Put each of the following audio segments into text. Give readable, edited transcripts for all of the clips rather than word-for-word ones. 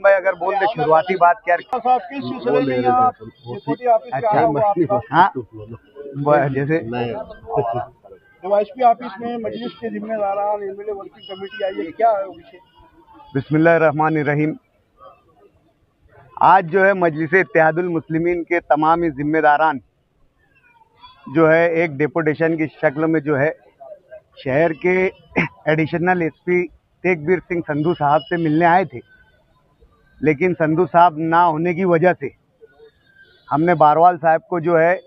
भाई अगर बोल दे शुरुआती बात क्या। साहब किस सिलसिले में यहाँ डिप्टी ऑफिस पे आया हुआ आपका? हाँ जैसे एसपी ऑफिस में मजलिस के जिम्मेदारान एमएलए वर्किंग कमेटी आई है, क्या है वो विषय? बिस्मिल्लाहिर्रहमानिर्रहीम। आज जो है मजलिस इत्तेहादुल मुस्लिमीन के तमाम ही जिम्मेदारान जो है एक डेपुटेशन की शक्ल में जो है शहर के एडिशनल एसपी तेगबीर सिंह संधू साहब से मिलने आए थे, लेकिन संधू साहब ना होने की वजह से हमने बारवाल साहब को जो है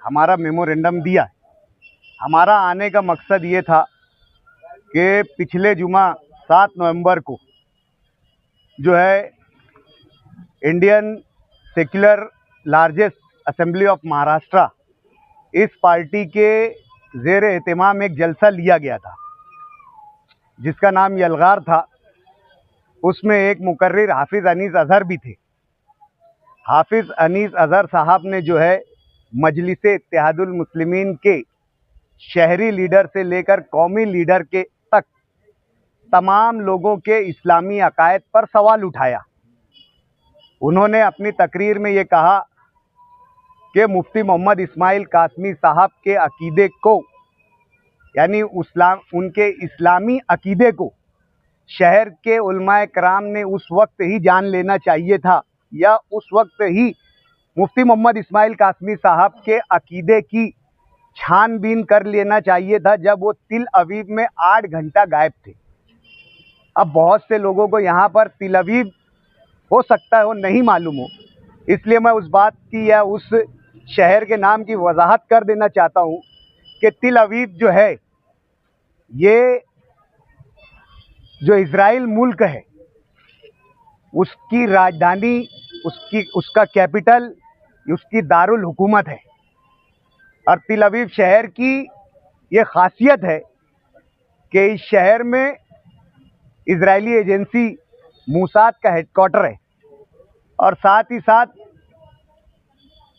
हमारा मेमोरेंडम दिया। हमारा आने का मकसद ये था कि पिछले जुमा 7 नवंबर को जो है Indian secular largest assembly of Maharashtra, इस पार्टी के ज़ेर एहतमाम एक जलसा लिया गया था जिसका नाम यलगार था। उसमें एक मुकर्रिर हाफिज़ अनीस अज़हर भी थे। हाफिज़ अनीस अज़हर साहब ने जो है मजलिस इत्तेहादुल मुस्लिमीन के शहरी लीडर से लेकर कौमी लीडर के तक तमाम लोगों के इस्लामी अकायद पर सवाल उठाया। उन्होंने अपनी तकरीर में ये कहा कि मुफ्ती मोहम्मद इस्माइल कासमी साहब के अकीदे को, यानी उनके इस्लामी अकीदे को शहर के उलमाए कराम ने उस वक्त ही जान लेना चाहिए था, या उस वक्त ही मुफ्ती मोहम्मद इस्माइल कासमी साहब के अकीदे की छानबीन कर लेना चाहिए था जब वो तिल अवीव में 8 घंटा गायब थे। अब बहुत से लोगों को यहाँ पर तिल अवीव हो सकता है वो नहीं मालूम हो, इसलिए मैं उस बात की या उस शहर के नाम की वजाहत कर देना चाहता हूँ कि तिल अवीव जो है ये जो इज़राइल मुल्क है उसकी राजधानी, उसका कैपिटल, उसकी दारुल हुकूमत है। और तिल अवीव शहर की ये खासियत है कि इस शहर में इजरायली एजेंसी मूसाद का हेडक्वार्टर है, और साथ ही साथ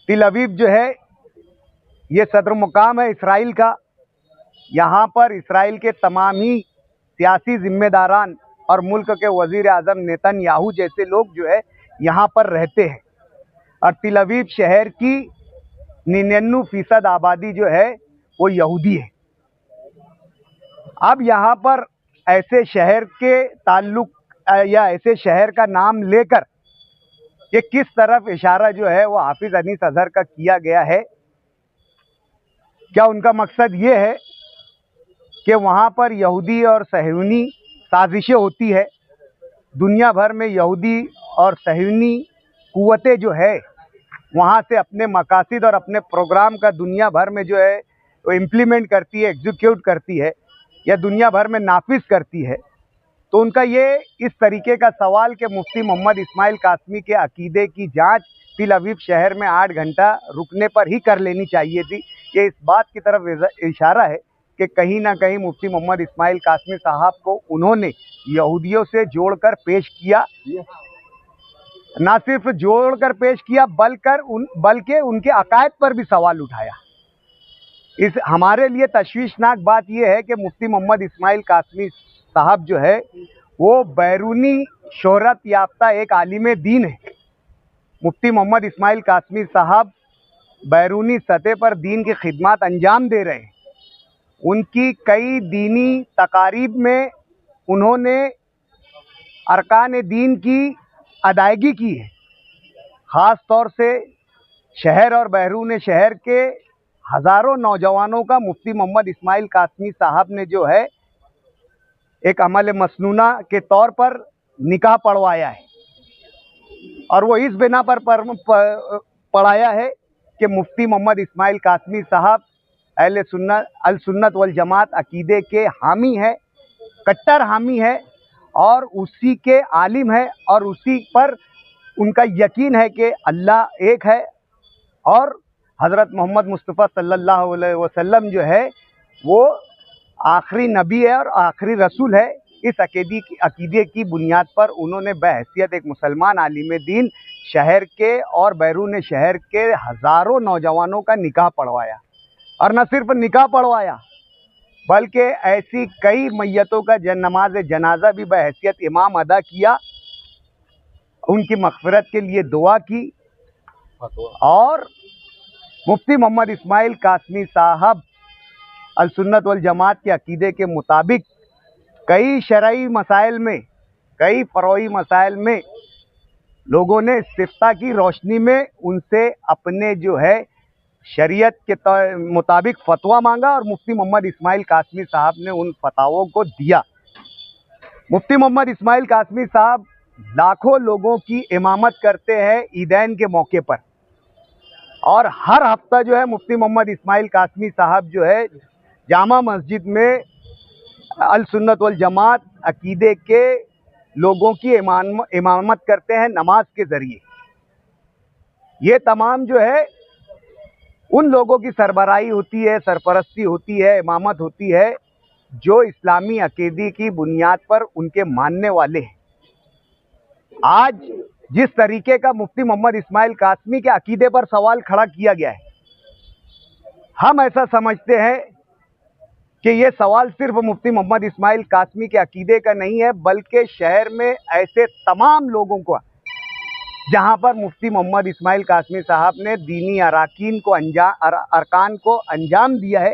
तिल अवीव जो है ये सदर मुकाम है इसराइल का। यहाँ पर इसराइल के तमाम ही सियासी जिम्मेदारान और मुल्क के वज़ीर आज़म नेतन्याहू जैसे लोग जो है यहाँ पर रहते हैं। और तिल अवीव शहर की 99% आबादी जो है वो यहूदी है। अब यहाँ पर ऐसे शहर के ताल्लुक या ऐसे शहर का नाम लेकर ये किस तरफ इशारा जो है वो हाफिज़ अनीस अज़हर का किया गया है? क्या उनका मकसद ये है कि वहाँ पर यहूदी और सहयूनी साजिशें होती है? दुनिया भर में यहूदी और सहयूनी कुव्वतें जो है वहाँ से अपने मकासिद और अपने प्रोग्राम का दुनिया भर में जो है वो इम्प्लीमेंट करती है, एग्जीक्यूट करती है या दुनिया भर में नाफिज करती है। तो उनका ये इस तरीके का सवाल कि मुफ्ती मोहम्मद इस्माइल कासमी के अकीदे की जांच तिल अवीव शहर में 8 घंटा रुकने पर ही कर लेनी चाहिए थी, ये इस बात की तरफ इशारा है कि कहीं ना कहीं मुफ्ती मोहम्मद इस्माइल कासमी साहब को उन्होंने यहूदियों से जोड़कर पेश किया। ना सिर्फ जोड़कर पेश किया बल्कि उनके अकायद पर भी सवाल उठाया। इस हमारे लिए तशवीशनाक बात यह है कि मुफ्ती मोहम्मद इस्माइल कासमी साहब जो है वो बैरूनी शोहरत याफ्ता एक आलिम दीन है। मुफ्ती मोहम्मद इस्माइल कासमी साहब बैरूनी सतह पर दीन की खिदमत अंजाम दे रहे हैं। उनकी कई दीनी तकारीब में उन्होंने अरकान दीन की अदायगी की है। ख़ास तौर से शहर और बैरून शहर के हज़ारों नौजवानों का मुफ्ती मोहम्मद इस्माइल कासमी साहब ने जो है एक अमल मसनूना के तौर पर निकाह पढ़वाया है, और वो इस बिना पर पढ़ाया है कि मुफ्ती मोहम्मद इस्माइल कासमी साहब अल सुन्नत वल जमात अकीदे के हामी है, कट्टर हामी है, और उसी के आलिम है, और उसी पर उनका यकीन है कि अल्लाह एक है और हज़रत मोहम्मद मुस्तफ़ा सल्लल्लाहु अलैहि वसल्लम जो है वो आखिरी नबी है और आखिरी रसूल है। इस अकीदे की बुनियाद पर उन्होंने बहैसियत एक मुसलमान आलिम दीन शहर के और बैरून शहर के हज़ारों नौजवानों का निकाह पढ़वाया, और न सिर्फ निकाह पढ़वाया बल्कि ऐसी कई मैयतों का नमाज जनाजा भी बहैसियत इमाम अदा किया। उनकी मग़फ़िरत के लिए दुआ की और मुफ्ती मोहम्मद इस्माइल कासमी साहब अल सुन्नत वल जमात के अकीदे के मुताबिक कई शरई मसाइल में, कई फ़रोई मसाइल में लोगों ने इस्तिफ्ता की रोशनी में उनसे अपने जो है शरीयत के मुताबिक फतवा मांगा और मुफ्ती मोहम्मद इस्माइल कासमी साहब ने उन फतावों को दिया। मुफ्ती मोहम्मद इस्माइल कासमी साहब लाखों लोगों की इमामत करते हैं ईदैन के मौके पर, और हर हफ्ता जो है मुफ्ती मोहम्मद इस्माइल कासमी साहब जो है जामा मस्जिद में अल सुन्नत वल जमात अकीदे के लोगों की इमामत करते हैं नमाज के ज़रिए। ये तमाम जो है उन लोगों की सरबराही होती है, सरपरस्ती होती है, इमामत होती है जो इस्लामी अकीदे की बुनियाद पर उनके मानने वाले हैं। आज जिस तरीके का मुफ्ती मोहम्मद इस्माइल कासमी के अकीदे पर सवाल खड़ा किया गया है, हम ऐसा समझते हैं कि ये सवाल सिर्फ मुफ्ती मोहम्मद इस्माइल कासमी के अकीदे का नहीं है, बल्कि शहर में ऐसे तमाम लोगों को जहां पर मुफ्ती मोहम्मद इस्माइल कासमी साहब ने दीनी अरकान को अंजाम दिया है,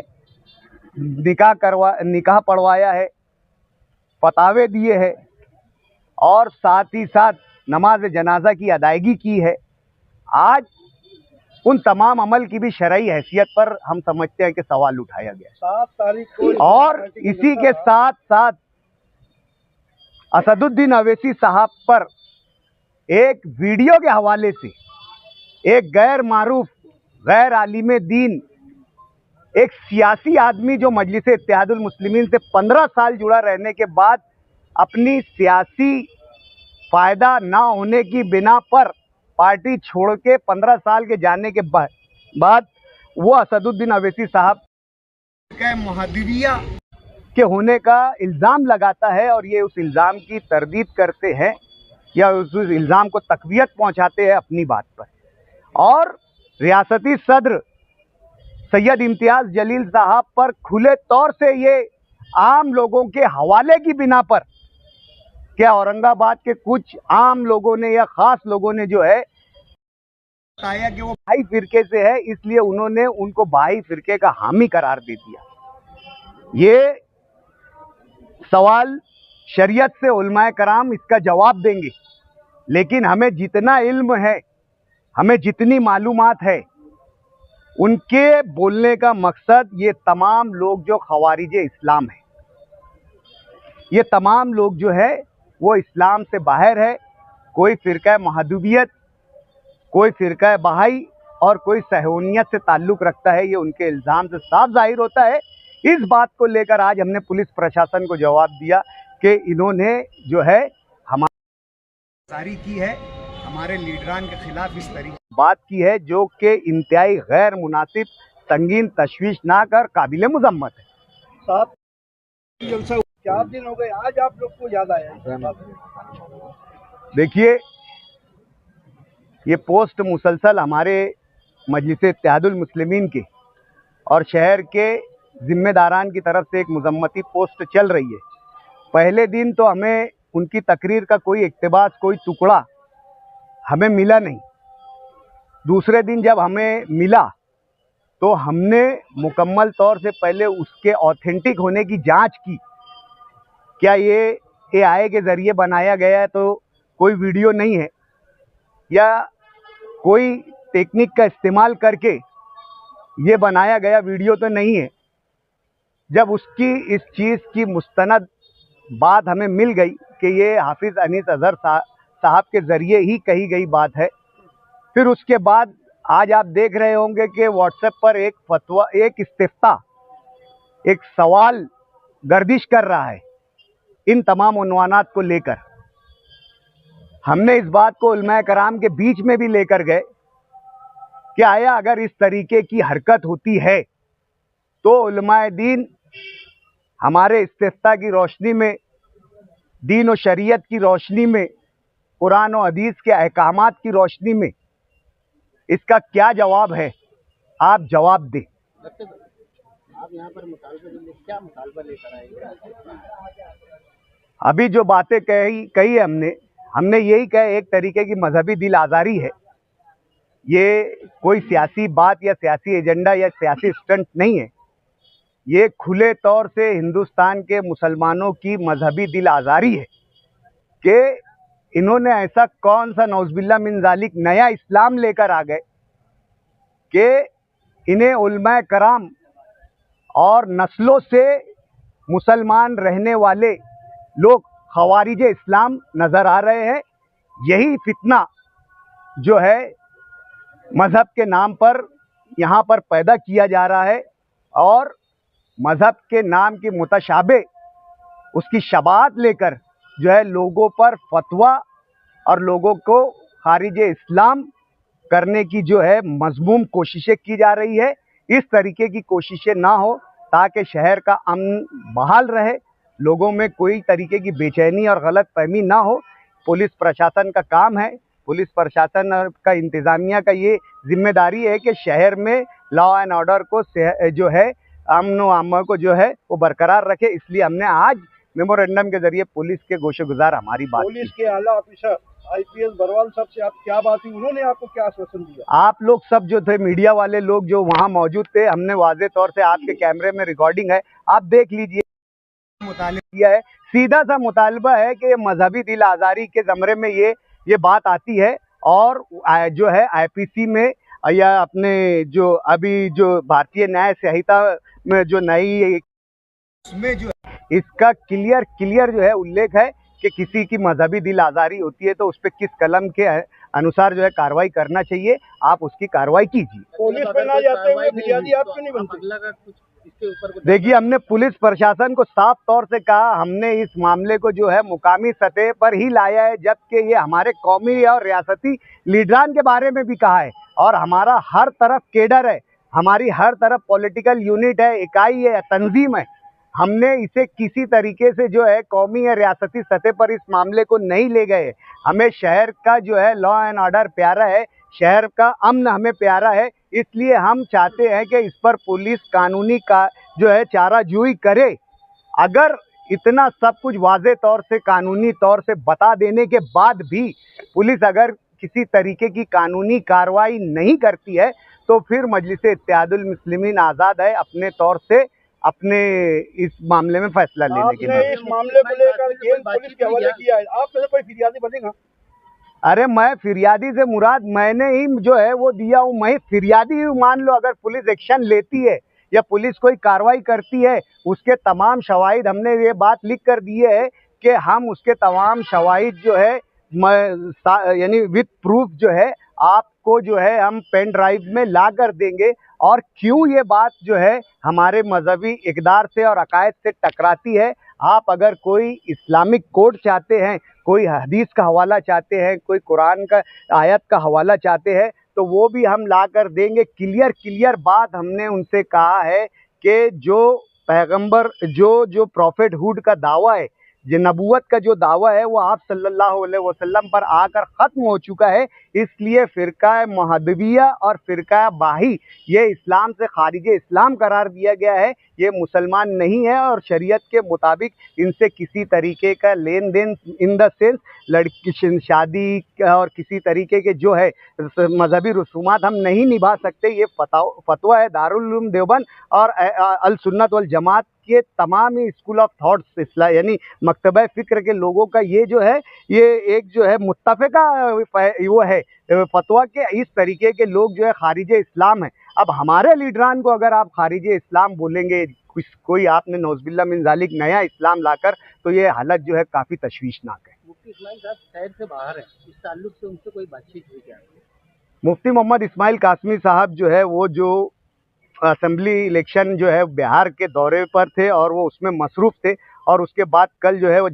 निकाह पढ़वाया है, फतावे दिए हैं और साथ ही साथ नमाज जनाजा की अदायगी की है। आज उन तमाम अमल की भी शरई हैसियत पर हम समझते हैं कि सवाल उठाया गया 7 तारीख को, और इसी के साथ साथ असदुद्दीन अवैसी साहब पर एक वीडियो के हवाले से एक गैर मारूफ, गैर आलिम दीन, एक सियासी आदमी जो मजलिस इत्तेहादुल मुस्लिमीन से 15 साल जुड़ा रहने के बाद अपनी सियासी फ़ायदा ना होने की बिना पर पार्टी छोड़ के 15 साल के जाने के बाद वो असदुद्दीन अवैसी साहब के मुहद्दिरिया के होने का इल्ज़ाम लगाता है और ये उस इल्ज़ाम की तरदीद करते हैं या उस इल्ज़ाम को तक़वियत पहुंचाते हैं अपनी बात पर। और रियासती सदर सैयद इम्तियाज़ जलील साहब पर खुले तौर से ये आम लोगों के हवाले की बिना पर, क्या औरंगाबाद के कुछ आम लोगों ने या ख़ास लोगों ने जो है बताया कि वो भाई फिरके से है, इसलिए उन्होंने उनको भाई फिरके का हामी करार दे दिया। ये सवाल शरीयत से उलमाए कराम इसका जवाब देंगे, लेकिन हमें जितना इल्म है, हमें जितनी मालूमात है, उनके बोलने का मकसद ये तमाम लोग जो खवारिज इस्लाम है, ये तमाम लोग जो है वो इस्लाम से बाहर है। कोई फ़िरका महदूबियत, कोई फ़िरका बहाई और कोई सहूनियत से ताल्लुक़ रखता है, ये उनके इल्ज़ाम से साफ जाहिर होता है। इस बात को लेकर आज हमने पुलिस प्रशासन को जवाब दिया कि इन्होंने जो है हमारी की है, हमारे लीडरान के खिलाफ इस तरीके बात की है जो कि इंतहाई गैर मुनासिब, संगीन, तशवीशनाक और काबिल मुज़म्मत है। 7 जलसा 4 दिन हो गए, आज आप लोग को याद आया? देखिए, ये पोस्ट मुसलसल हमारे मजलिस इत्तेहादुल मुस्लिमीन के और शहर के ज़िम्मेदारान की तरफ से एक मुज़म्मती पोस्ट चल रही है। पहले दिन तो हमें उनकी तकरीर का कोई इक़्तिबास, कोई टुकड़ा हमें मिला नहीं। दूसरे दिन जब हमें मिला तो हमने मुकम्मल तौर से पहले उसके ऑथेंटिक होने की जांच की। क्या ये AI के ज़रिए बनाया गया है तो कोई वीडियो नहीं है, या कोई टेक्निक का इस्तेमाल करके ये बनाया गया वीडियो तो नहीं है। जब उसकी इस चीज़ की मुस्तनद बात हमें मिल गई कि ये हाफिज़ अनीस अज़हर साहब के ज़रिए ही कही गई बात है, फिर उसके बाद आज आप देख रहे होंगे कि व्हाट्सएप पर एक फतवा, एक इस्तिफ्ता, एक सवाल गर्दिश कर रहा है इन तमाम उन्वानात को लेकर। हमने इस बात को उलमाए कराम के बीच में भी लेकर गए कि आया अगर इस तरीके की हरकत होती है तो उलमाए दीन हमारे इस्तिफ्ता की रोशनी में, दीन और शरीयत की रोशनी में, कुरान और हदीस के अहकामात की रोशनी में इसका क्या जवाब है, आप जवाब दें। आप यहाँ पर क्या मुतालबा लेकर आए? अभी जो बातें कही हमने, हमने यही कहा, एक तरीके की मजहबी दिल आज़ारी है। ये कोई सियासी बात या सियासी एजेंडा या सियासी स्टंट नहीं है। ये खुले तौर से हिंदुस्तान के मुसलमानों की मजहबी दिल आज़ारी है कि इन्होंने ऐसा कौन सा नौज़बिल्ला मिन ज़ालिक नया इस्लाम लेकर आ गए कि इन्हें उलमाए कराम और नस्लों से मुसलमान रहने वाले लोग खवारिज इस्लाम नज़र आ रहे हैं। यही फितना जो है मज़हब के नाम पर यहाँ पर पैदा किया जा रहा है और मज़हब के नाम की मुतशाबे उसकी शबात लेकर जो है लोगों पर फतवा और लोगों को खारिज इस्लाम करने की जो है मज़मूम कोशिशें की जा रही है। इस तरीके की कोशिशें ना हो ताकि शहर का अमन बहाल रहे, लोगों में कोई तरीके की बेचैनी और गलत फहमी ना हो। पुलिस प्रशासन का काम है, पुलिस प्रशासन का इंतज़ामिया का ये जिम्मेदारी है कि शहर में लॉ एंड ऑर्डर को जो है अमन व अमान को जो है वो बरकरार रखे। इसलिए हमने आज मेमोरेंडम के जरिए पुलिस के गोशेगुजार हमारी बात पुलिस के आला ऑफिसर आईपीएस बरवाल साहब से आप क्या बात हुई, उन्होंने आपको क्या आश्वासन दिया? आप लोग सब जो थे, मीडिया वाले लोग जो वहाँ मौजूद थे, हमने वाज़े तौर से आपके कैमरे में रिकॉर्डिंग है, आप देख लीजिए। मुतालिबा किया है, सीधा सा मुतालबा है कि मजहबी दिल आज़ारी के ज़मरे में ये बात आती है और जो है आईपीसी में या अपने जो अभी जो भारतीय न्याय संहिता में जो नई उसमें जो इसका क्लियर जो है उल्लेख है कि किसी की मजहबी दिल आज़ारी होती है तो उस पर किस कलम के अनुसार जो है कार्रवाई करना चाहिए, आप उसकी कार्रवाई कीजिए। पुलिस पे ना जाते हुए फिरियादी आप क्यों नहीं बनते? देखिए, हमने पुलिस प्रशासन को साफ तौर से कहा, हमने इस मामले को जो है मुकामी सतह पर ही लाया है, जबकि ये हमारे कौमी और रियासती लीडरान के बारे में भी कहा है और हमारा हर तरफ केडर है, हमारी हर तरफ पॉलिटिकल यूनिट है, इकाई है, तंजीम है। हमने इसे किसी तरीके से जो है कौमी या रियासती सतह पर इस मामले को नहीं ले गए। हमें शहर का जो है लॉ एंड ऑर्डर प्यारा है, शहर का अमन हमें प्यारा है, इसलिए हम चाहते हैं कि इस पर पुलिस कानूनी का जो है चाराजोई करे। अगर इतना सब कुछ वाज़े तौर से कानूनी तौर से बता देने के बाद भी पुलिस अगर किसी तरीके की कानूनी कार्रवाई नहीं करती है तो फिर मजलिस इत्तेहादुल मुस्लिमीन आज़ाद है अपने तौर से अपने इस मामले में फैसला लेने के लिए। इस मामले को लेकर जेल पुलिस के हवाले किया है, आप कैसे कोई फिरियादी बनेगा? अरे मैं फिरियादी से मुराद मैंने ही जो है वो दिया हूँ, मैं फिरियादी हूँ। मान लो अगर पुलिस एक्शन लेती है या पुलिस कोई कार्रवाई करती है, उसके तमाम शवाहिद हमने ये बात लिख कर दिए है कि हम उसके तमाम शवाहिद जो है यानी विद प्रूफ जो है आपको जो है हम पेन ड्राइव में ला कर देंगे। और क्यों ये बात जो है हमारे मजहबी इक़दार से और अकायद से टकराती है, आप अगर कोई इस्लामिक कोड चाहते हैं, कोई हदीस का हवाला चाहते हैं, कोई कुरान का आयत का हवाला चाहते हैं तो वो भी हम ला कर देंगे। क्लियर बात हमने उनसे कहा है कि जो पैगंबर जो प्रॉफिटहुड का दावा है, जो नबूवत का जो दावा है वो आप सल्लल्लाहु अलैहि वसल्लम पर आकर ख़त्म हो चुका है। इसलिए फ़िरका महदविया और फ़िरका बाही ये इस्लाम से खारिज इस्लाम करार दिया गया है, ये मुसलमान नहीं है और शरीयत के मुताबिक इनसे किसी तरीके का लेन देन इन द सेंस लड़की शादी और किसी तरीके के जो है मजहबी रसूमात हम नहीं निभा सकते। ये फतवा है दारुल उलूम देवबंद और अल सुन्नत वल जमात के तमाम ही स्कूल ऑफ थॉट्स इस्लाम यानी मकतबा फ़िक्र के लोगों का ये जो है ये एक जो है मुत्तफ़िका वो है फतवा के इस तरीके के लोग जो है खारिज इस्लाम है। अब हमारे लीडरान को अगर आप खारिज इस्लाम बोलेंगे, कोई आपने नौज़बिल्ला मिन ज़ालिक नया इस्लाम लाकर, तो ये हालत जो है काफ़ी तशवीशनाक है। मुफ्ती इस्माइल साहब शहर से बाहर है, इस ताल्लुक से उनसे कोई बातचीत हुई क्या? मुफ्ती मोहम्मद इस्माइल कासमी साहब जो है वो जो असेंबली इलेक्शन जो है बिहार के दौरे पर थे और वो उसमें मसरूफ़ थे और उसके बाद कल जो है वो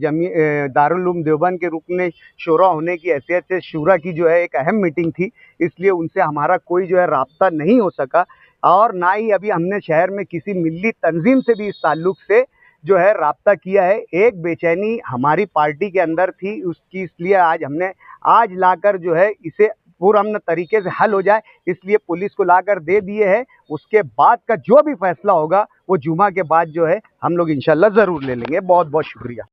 दारुल उलूम देवबंद के रुकने शूरा होने की हैसियत से शूरा की जो है एक अहम मीटिंग थी, इसलिए उनसे हमारा कोई जो है राब्ता नहीं हो सका और ना ही अभी हमने शहर में किसी मिली तंजीम से भी इस ताल्लुक से जो है राब्ता किया है। एक बेचैनी हमारी पार्टी के अंदर थी उसकी, इसलिए आज हमने आज लाकर जो है इसे पुरअमन तरीके से हल हो जाए इसलिए पुलिस को लाकर दे दिए हैं। उसके बाद का जो भी फैसला होगा वो जुमा के बाद जो है हम लोग इंशाल्लाह ज़रूर ले लेंगे। बहुत बहुत शुक्रिया।